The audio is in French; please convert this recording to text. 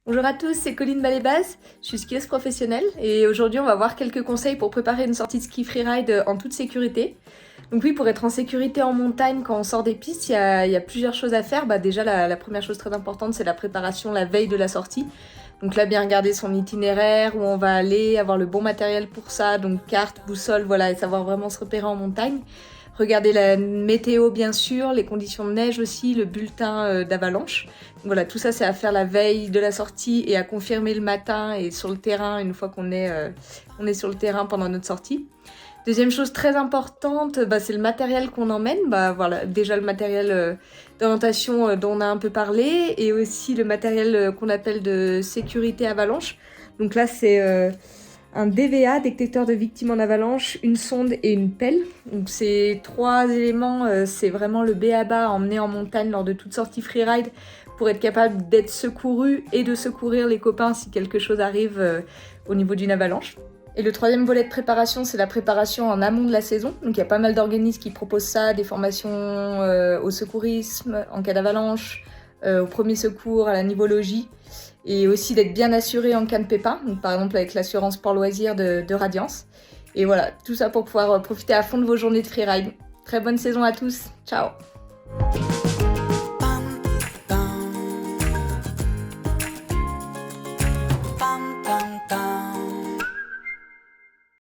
Bonjour à tous, c'est Colline Balébaz, je suis skieuse professionnelle et aujourd'hui on va voir quelques conseils pour préparer une sortie de ski freeride en toute sécurité. Donc oui, pour être en sécurité en montagne quand on sort des pistes, il y a plusieurs choses à faire. Déjà la première chose très importante, c'est la préparation la veille de la sortie. Donc là, bien regarder son itinéraire, où on va aller, avoir le bon matériel pour ça, donc carte, boussole, voilà, et savoir vraiment se repérer en montagne. Regarder la météo bien sûr, les conditions de neige aussi, le bulletin d'avalanche. Voilà, tout ça c'est à faire la veille de la sortie et à confirmer le matin et sur le terrain une fois qu'on est sur le terrain pendant notre sortie. Deuxième chose très importante, c'est le matériel qu'on emmène. Voilà, déjà le matériel d'orientation dont on a un peu parlé et aussi le matériel qu'on appelle de sécurité avalanche. Donc là c'est un DVA, détecteur de victimes en avalanche, une sonde et une pelle. Donc ces trois éléments, c'est vraiment le b.a-ba à emmener en montagne lors de toute sortie freeride pour être capable d'être secouru et de secourir les copains si quelque chose arrive au niveau d'une avalanche. Et le troisième volet de préparation, c'est la préparation en amont de la saison. Donc il y a pas mal d'organismes qui proposent ça, des formations au secourisme, en cas d'avalanche, au premier secours, à la nivologie, et aussi d'être bien assuré en cas de pépin, donc par exemple avec l'assurance sport loisir de Radiance. Et voilà, tout ça pour pouvoir profiter à fond de vos journées de freeride. Très bonne saison à tous, ciao!